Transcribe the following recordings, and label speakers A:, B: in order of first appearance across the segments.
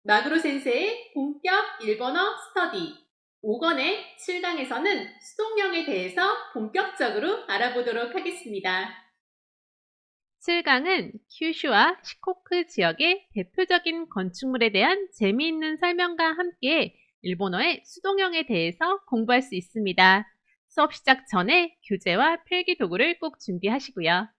A: 마그로 센세의 본격 일본어 스터디 5권의 7강에서는 수동형에 대해서 본격적으로 알아보도록 하겠습니다. 7강은 큐슈와 시코쿠 지역의 대표적인 건축물에 대한 재미있는 설명과 함께 일본어의 수동형에 대해서 공부할 수 있습니다. 수업 시작 전에 교재와 필기 도구를 꼭 준비하시고요.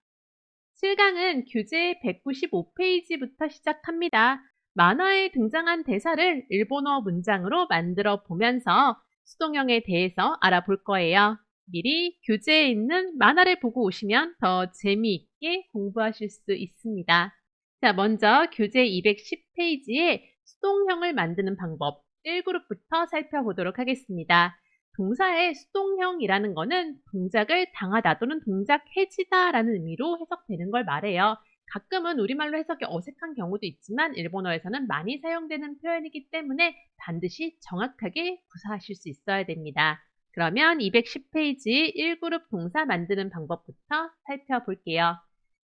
A: 7강은 교재 195페이지부터 시작합니다. 만화에 등장한 대사를 일본어 문장으로 만들어 보면서 수동형에 대해서 알아볼 거예요. 미리 교재에 있는 만화를 보고 오시면 더 재미있게 공부하실 수 있습니다. 자, 먼저 교재 210페이지에 수동형을 만드는 방법 1그룹부터 살펴보도록 하겠습니다. 동사의 수동형이라는 거는 동작을 당하다 또는 동작 해지다라는 의미로 해석되는 걸 말해요. 가끔은 우리말로 해석이 어색한 경우도 있지만 일본어에서는 많이 사용되는 표현이기 때문에 반드시 정확하게 구사하실 수 있어야 됩니다. 그러면 210페이지 1그룹 동사 만드는 방법부터 살펴볼게요.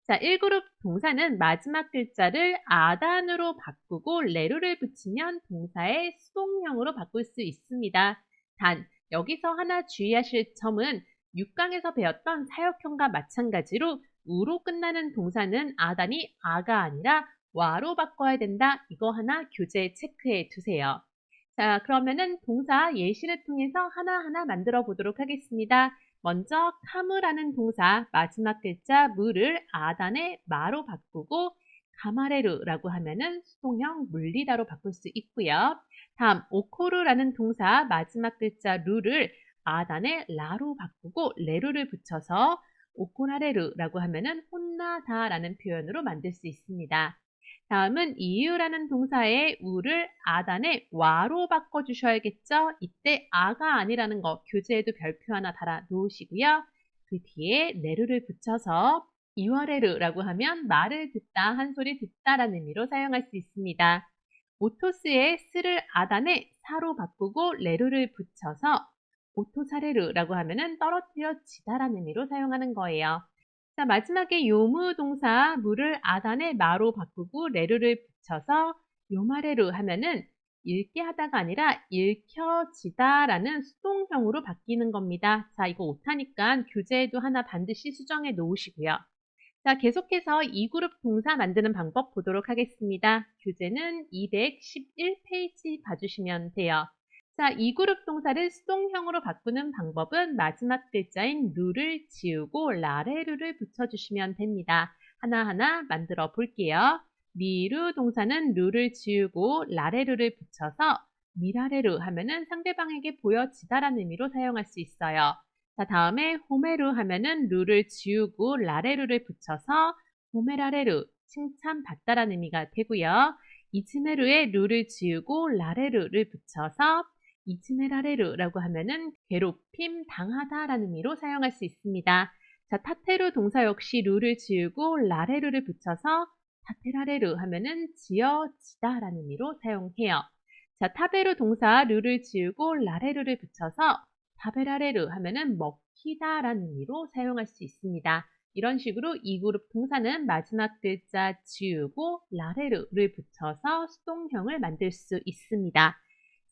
A: 자, 1그룹 동사는 마지막 글자를 아단으로 바꾸고 레루를 붙이면 동사의 수동형으로 바꿀 수 있습니다. 단, 여기서 하나 주의하실 점은 6강에서 배웠던 사역형과 마찬가지로 우로 끝나는 동사는 아단이 아가 아니라 와로 바꿔야 된다. 이거 하나 교재에 체크해 두세요. 자, 그러면은 동사 예시를 통해서 하나하나 만들어 보도록 하겠습니다. 먼저 카무라는 동사 마지막 글자 무를 아단의 마로 바꾸고 가마레루라고 하면은 수동형 물리다로 바꿀 수 있고요. 다음 오코루라는 동사 마지막 글자 루를 아단의 라로 바꾸고 레루를 붙여서 오코라레루라고 하면은 혼나다라는 표현으로 만들 수 있습니다. 다음은 이유라는 동사의 우를 아단의 와로 바꿔주셔야겠죠? 이때 아가 아니라는 거 교재에도 별표 하나 달아 놓으시고요. 그 뒤에 레루를 붙여서 이와레루라고 하면 말을 듣다, 한 소리 듣다라는 의미로 사용할 수 있습니다. 오토스의 스를 아단의 사로 바꾸고 레루를 붙여서 오토사레루라고 하면은 떨어뜨려지다라는 의미로 사용하는 거예요. 자, 마지막에 요무 동사 무를 아단의 마로 바꾸고 레루를 붙여서 요마레루 하면은 읽게 하다가 아니라 읽혀지다라는 수동형으로 바뀌는 겁니다. 자, 이거 오타니까 교재에도 하나 반드시 수정해 놓으시고요. 자, 계속해서 2그룹 동사 만드는 방법 보도록 하겠습니다. 교재는 211페이지 봐주시면 돼요. 자, 2그룹 동사를 수동형으로 바꾸는 방법은 마지막 글자인 루를 지우고 라레루를 붙여주시면 됩니다. 하나하나 만들어 볼게요. 미루 동사는 루를 지우고 라레루를 붙여서 미라레루 하면은 상대방에게 보여지다라는 의미로 사용할 수 있어요. 자, 다음에 호메루 하면은 루를 지우고 라레루를 붙여서 호메라레루, 칭찬받다라는 의미가 되고요. 이츠메루에 루를 지우고 라레루를 붙여서 이츠메라레루라고 하면은 괴롭힘 당하다라는 의미로 사용할 수 있습니다. 자, 타테루 동사 역시 루를 지우고 라레루를 붙여서 타테라레루 하면은 지어지다라는 의미로 사용해요. 자, 타베루 동사 루를 지우고 라레루를 붙여서 타베라레루 하면은 먹히다라는 의미로 사용할 수 있습니다. 이런 식으로 2그룹 동사는 마지막 글자 지우고 라레루를 붙여서 수동형을 만들 수 있습니다.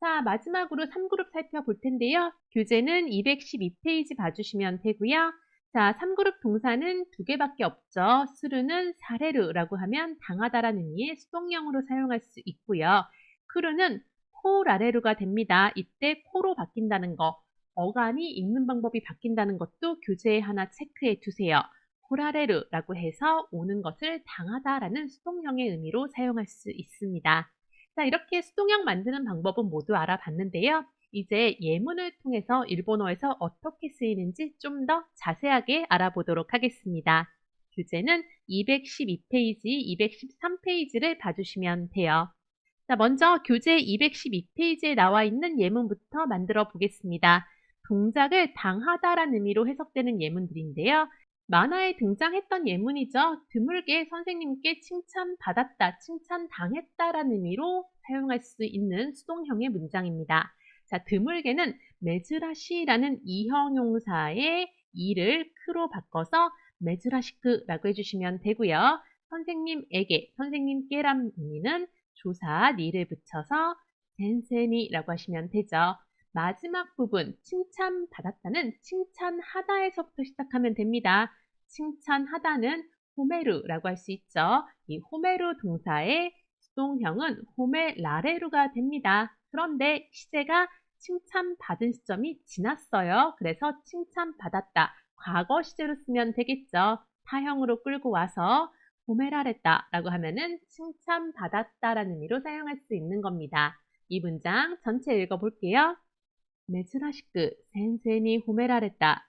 A: 자, 마지막으로 3그룹 살펴볼 텐데요. 교재는 212페이지 봐주시면 되고요. 자, 3그룹 동사는 두 개밖에 없죠. 스루는 사레루라고 하면 당하다라는 의미의 수동형으로 사용할 수 있고요. 크루는 코라레루가 됩니다. 이때 코로 바뀐다는 거, 어간이 읽는 방법이 바뀐다는 것도 교재에 하나 체크해 두세요. 코라레루라고 해서 오는 것을 당하다라는 수동형의 의미로 사용할 수 있습니다. 자, 이렇게 수동형 만드는 방법은 모두 알아봤는데요. 이제 예문을 통해서 일본어에서 어떻게 쓰이는지 좀 더 자세하게 알아보도록 하겠습니다. 교재는 212페이지, 213페이지를 봐주시면 돼요. 자, 먼저 교재 212페이지에 나와 있는 예문부터 만들어 보겠습니다. 동작을 당하다라는 의미로 해석되는 예문들인데요. 만화에 등장했던 예문이죠. 드물게 선생님께 칭찬받았다, 칭찬당했다라는 의미로 사용할 수 있는 수동형의 문장입니다. 자, 드물게는 메즈라시라는 이형용사의 이를 크로 바꿔서 메즈라시크라고 해주시면 되고요. 선생님에게, 선생님께란 의미는 조사 니를 붙여서 센세니라고 하시면 되죠. 마지막 부분 칭찬받았다는 칭찬하다에서부터 시작하면 됩니다. 칭찬하다는 호메루라고 할 수 있죠. 이 호메루 동사의 수동형은 호메라레루가 됩니다. 그런데 시제가 칭찬받은 시점이 지났어요. 그래서 칭찬받았다. 과거 시제로 쓰면 되겠죠. 타형으로 끌고 와서 호메라레다라고 하면은 칭찬받았다라는 의미로 사용할 수 있는 겁니다. 이 문장 전체 읽어볼게요. 珍しく 센세니 호메라레다.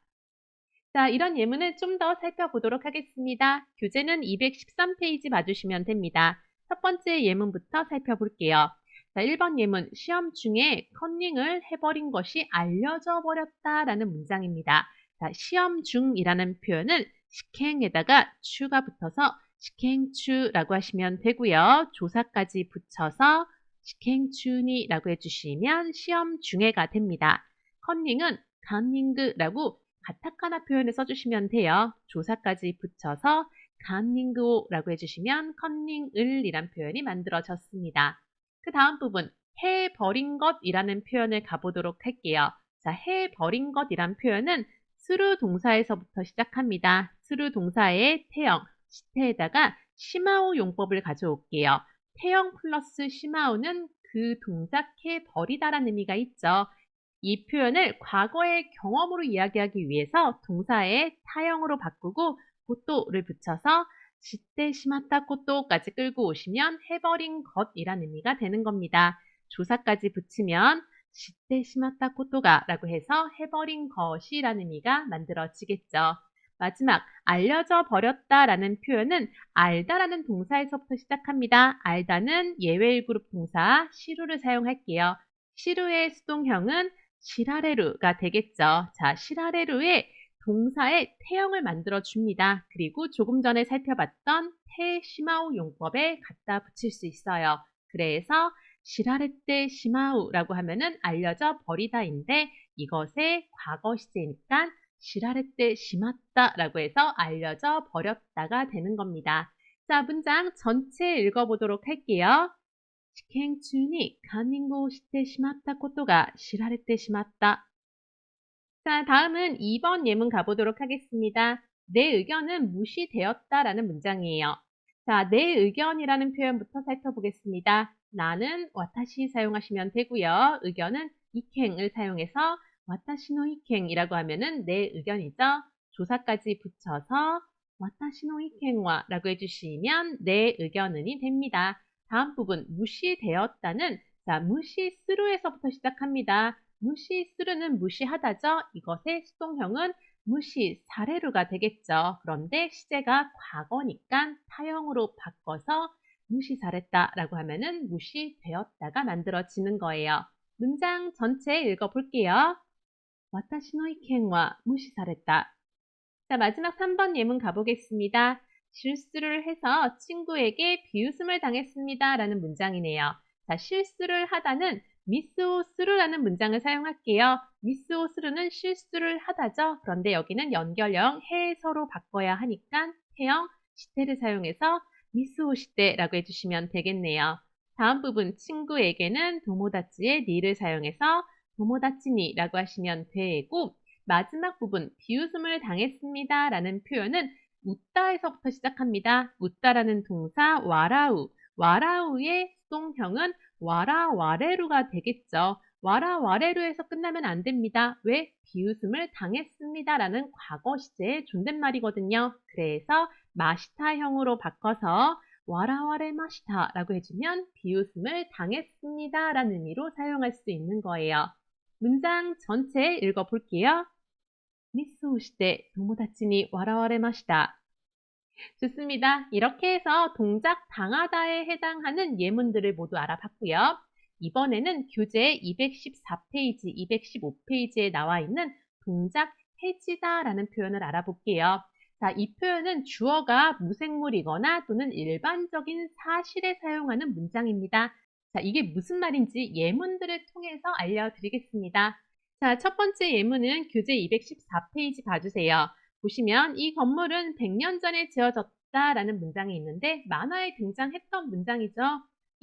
A: 자, 이런 예문을 좀 더 살펴보도록 하겠습니다. 교재는 213페이지 봐주시면 됩니다. 첫 번째 예문부터 살펴볼게요. 자, 1번 예문, 시험 중에 컨닝을 해버린 것이 알려져 버렸다라는 문장입니다. 자, 시험 중이라는 표현은 식행에다가 추가 붙어서 식행추라고 하시면 되고요. 조사까지 붙여서 식행추니라고 해주시면 시험 중에가 됩니다. 컨닝은 간닝그라고 가타카나 표현을 써주시면 돼요. 조사까지 붙여서 간닝그오라고 해주시면 컨닝을이란 표현이 만들어졌습니다. 그 다음 부분 해버린 것이라는 표현을 가보도록 할게요. 자, 해버린 것이란 표현은 스루 동사에서부터 시작합니다. 스루 동사의 태형, 시태에다가 시마오 용법을 가져올게요. 태형 플러스 시마오는 그 동작 해버리다라는 의미가 있죠. 이 표현을 과거의 경험으로 이야기하기 위해서 동사의 타형으로 바꾸고 고토를 붙여서 시때 시마타 고토까지 끌고 오시면 해버린 것이란 의미가 되는 겁니다. 조사까지 붙이면 시때 시마타 고토가 라고 해서 해버린 것이라는 의미가 만들어지겠죠. 마지막 알려져 버렸다라는 표현은 알다라는 동사에서부터 시작합니다. 알다는 예외 그룹 동사 시루를 사용할게요. 시루의 수동형은 시라레루가 되겠죠. 자, 시라레루의 동사의 태형을 만들어 줍니다. 그리고 조금 전에 살펴봤던 테시마우 용법에 갖다 붙일 수 있어요. 그래서 시라레떼 시마우라고 하면은 알려져 버리다인데 이것의 과거 시제니까 시라레떼 시마다라고 해서 알려져 버렸다가 되는 겁니다. 자, 문장 전체 읽어보도록 할게요. 試験中にカンニングをしてしまったことが知られてしまった. 자, 다음은 2번 예문 가보도록 하겠습니다. 내 의견은 무시되었다라는 문장이에요. 자, 내 의견이라는 표현부터 살펴보겠습니다. 나는 와타시 사용하시면 되고요. 의견은 이켄을 사용해서 와타시노 이켄이라고 하면은 내 의견이죠. 조사까지 붙여서 와타시노 이켄와 라고 해주시면 내 의견은이 됩니다. 다음 부분 무시되었다는 자, 무시스루에서부터 시작합니다. 무시스루는 무시하다죠. 이것의 수동형은 무시사레루가 되겠죠. 그런데 시제가 과거니까 타형으로 바꿔서 무시사랬다라고 하면은 무시되었다가 만들어지는 거예요. 문장 전체 읽어볼게요. 와타시노 이켄와 무시사랬다. 자, 마지막 3번 예문 가보겠습니다. 실수를 해서 친구에게 비웃음을 당했습니다. 라는 문장이네요. 자, 실수를 하다는 미스오스루라는 문장을 사용할게요. 미스오스루는 실수를 하다죠. 그런데 여기는 연결형 해서로 바꿔야 하니까 태형 시테를 사용해서 미스오시테라고 해주시면 되겠네요. 다음 부분 친구에게는 도모다치의 니를 사용해서 도모다치니라고 하시면 되고 마지막 부분 비웃음을 당했습니다. 라는 표현은 웃다에서부터 시작합니다. 웃다라는 동사 와라우, 와라우의 수동형은 와라와레루가 되겠죠. 와라와레루에서 끝나면 안 됩니다. 왜? 비웃음을 당했습니다. 라는 과거 시제의 존댓말이거든요. 그래서 마시타형으로 바꿔서 와라와레 마시타 라고 해주면 비웃음을 당했습니다. 라는 의미로 사용할 수 있는 거예요. 문장 전체 읽어볼게요. 미스 오시때 도모다치니 와라와레마시다. 좋습니다. 이렇게 해서 동작 당하다에 해당하는 예문들을 모두 알아봤고요. 이번에는 교재 214페이지, 215페이지에 나와 있는 동작 해지다라는 표현을 알아볼게요. 자, 이 표현은 주어가 무생물이거나 또는 일반적인 사실에 사용하는 문장입니다. 자, 이게 무슨 말인지 예문들을 통해서 알려드리겠습니다. 자, 첫 번째 예문은 교재 214페이지 봐주세요. 보시면 이 건물은 100년 전에 지어졌다라는 문장이 있는데 만화에 등장했던 문장이죠.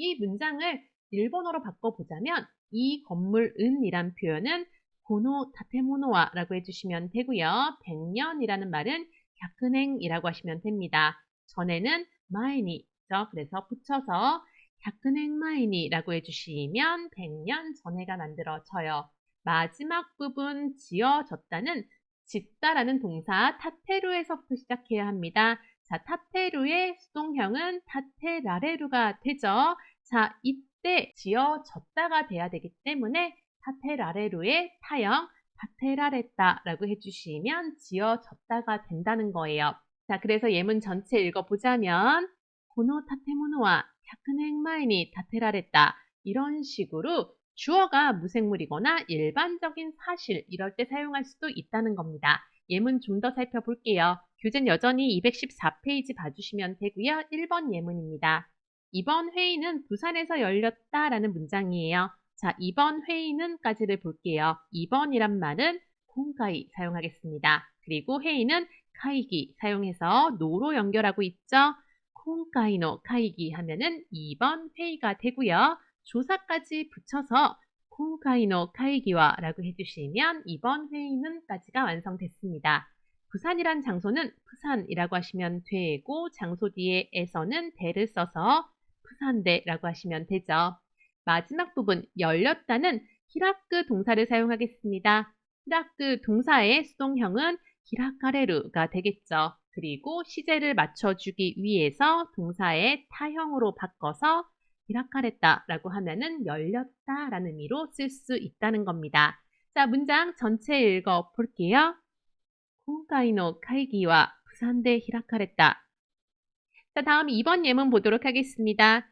A: 이 문장을 일본어로 바꿔보자면 이 건물은이란 표현은 고노 타테모노와라고 해주시면 되고요. 100년이라는 말은 갸크냉이라고 하시면 됩니다. 전에는 마이니죠. 그래서 붙여서 갸크냉 마이니라고 해주시면 100년 전에가 만들어져요. 마지막 부분 지어졌다는 짓다라는 동사 타테루에서부터 시작해야 합니다. 자, 타테루의 수동형은 타테라레루가 되죠. 자, 이때 지어졌다가 돼야 되기 때문에 타테라레루의 타형 타테라레따라고 해주시면 지어졌다가 된다는 거예요. 자, 그래서 예문 전체 읽어보자면 고노 타테모노와 100년前に 타테라레따 이런 식으로 주어가 무생물이거나 일반적인 사실 이럴 때 사용할 수도 있다는 겁니다. 예문 좀 더 살펴볼게요. 교재는 여전히 214페이지 봐주시면 되고요. 1번 예문입니다. 이번 회의는 부산에서 열렸다라는 문장이에요. 자, 이번 회의는까지를 볼게요. 이번이란 말은 콩가이 사용하겠습니다. 그리고 회의는 카이기 사용해서 노로 연결하고 있죠. 콩가이노 카이기 하면은 이번 회의가 되고요. 조사까지 붙여서 콩가이노 카이기와 라고 해주시면 이번 회의는까지가 완성됐습니다. 부산이란 장소는 푸산이라고 하시면 되고 장소 뒤에 에서는 대를 써서 푸산대라고 하시면 되죠. 마지막 부분 열렸다는 히라크 동사를 사용하겠습니다. 히라크 동사의 수동형은 히라카레루가 되겠죠. 그리고 시제를 맞춰주기 위해서 동사의 타형으로 바꿔서 히라카레따라고 하면은 열렸다라는 의미로 쓸 수 있다는 겁니다. 자, 문장 전체 읽어 볼게요. 今回の会議は 부산대 히라카레따. 자, 다음 2번 예문 보도록 하겠습니다.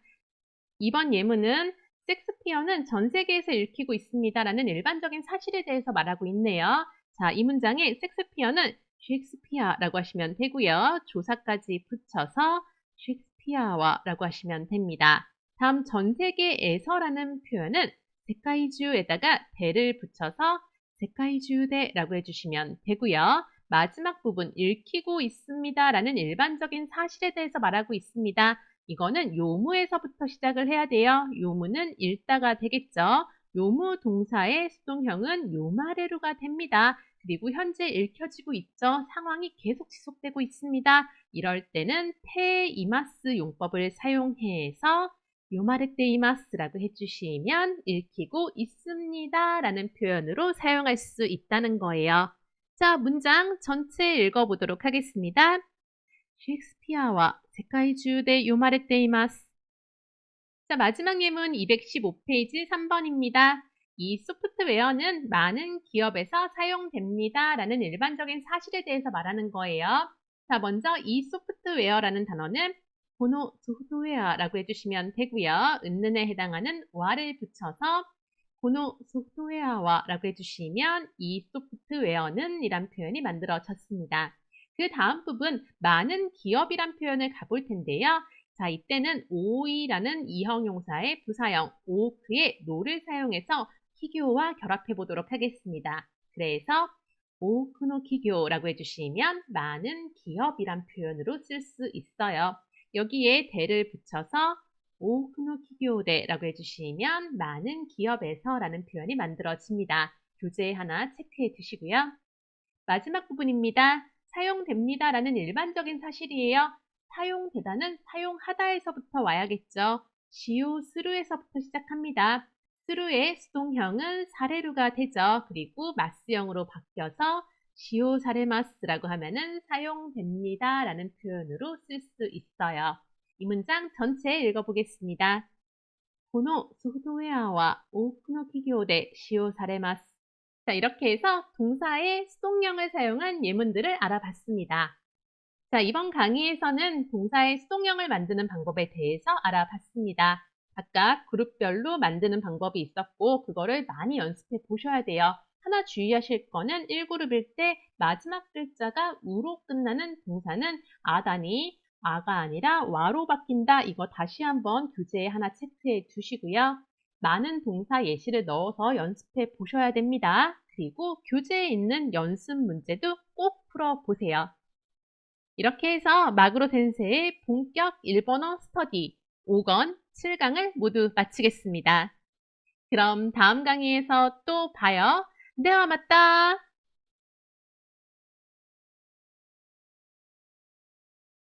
A: 2번 예문은 섹스피어는 전 세계에서 읽히고 있습니다라는 일반적인 사실에 대해서 말하고 있네요. 자, 이 문장에 섹스피어는 셰익스피어라고 하시면 되고요. 조사까지 붙여서 셰익스피어와라고 하시면 됩니다. 다음 전 세계에서라는 표현은 세카이주에다가 대를 붙여서 세카이주대라고 해주시면 되고요. 마지막 부분 읽히고 있습니다라는 일반적인 사실에 대해서 말하고 있습니다. 이거는 요무에서부터 시작을 해야 돼요. 요무는 읽다가 되겠죠. 요무 동사의 수동형은 요마레루가 됩니다. 그리고 현재 읽혀지고 있죠. 상황이 계속 지속되고 있습니다. 이럴 때는 테이마스 용법을 사용해서 요마레테이마스라고 해주시면 읽히고 있습니다 라는 표현으로 사용할 수 있다는 거예요. 자, 문장 전체 읽어보도록 하겠습니다. 셰익스피어와 세카이주대 요마레테이마스. 자, 마지막 예문 215페이지 3번입니다. 이 소프트웨어는 많은 기업에서 사용됩니다 라는 일반적인 사실에 대해서 말하는 거예요. 자, 먼저 이 소프트웨어라는 단어는 고노 소프트웨어라고 해주시면 되고요. 은는에 해당하는 와를 붙여서 고노 소프트웨어와 라고 해주시면 이 소프트웨어는 이란 표현이 만들어졌습니다. 그 다음 부분 많은 기업이란 표현을 가볼 텐데요. 자, 이때는 오이라는 이형용사의 부사형 오크의 노를 사용해서 키교와 결합해 보도록 하겠습니다. 그래서 오크노 키교라고 해주시면 많은 기업이란 표현으로 쓸 수 있어요. 여기에 대를 붙여서 오크노 키교대라고 해주시면 많은 기업에서라는 표현이 만들어집니다. 교재에 하나 체크해 두시고요. 마지막 부분입니다. 사용됩니다라는 일반적인 사실이에요. 사용되다는 사용하다에서부터 와야겠죠. 시오스루에서부터 시작합니다. 스루의 수동형은 사레루가 되죠. 그리고 마스형으로 바뀌어서 시오사레마스라고 하면은 사용됩니다라는 표현으로 쓸 수 있어요. 이 문장 전체 읽어보겠습니다. このソフトウェアは多くの企業で使用されます. 자, 이렇게 해서 동사의 수동형을 사용한 예문들을 알아봤습니다. 자, 이번 강의에서는 동사의 수동형을 만드는 방법에 대해서 알아봤습니다. 각각 그룹별로 만드는 방법이 있었고 그거를 많이 연습해 보셔야 돼요. 하나 주의하실 거는 1그룹일 때 마지막 글자가 우로 끝나는 동사는 아다니 아가 아니라 와로 바뀐다. 이거 다시 한번 교재에 하나 체크해 두시고요. 많은 동사 예시를 넣어서 연습해 보셔야 됩니다. 그리고 교재에 있는 연습 문제도 꼭 풀어보세요. 이렇게 해서 마그로 센세의 본격 일본어 스터디 5권 7강을 모두 마치겠습니다. 그럼 다음 강의에서 또 봐요. 네, 맞다.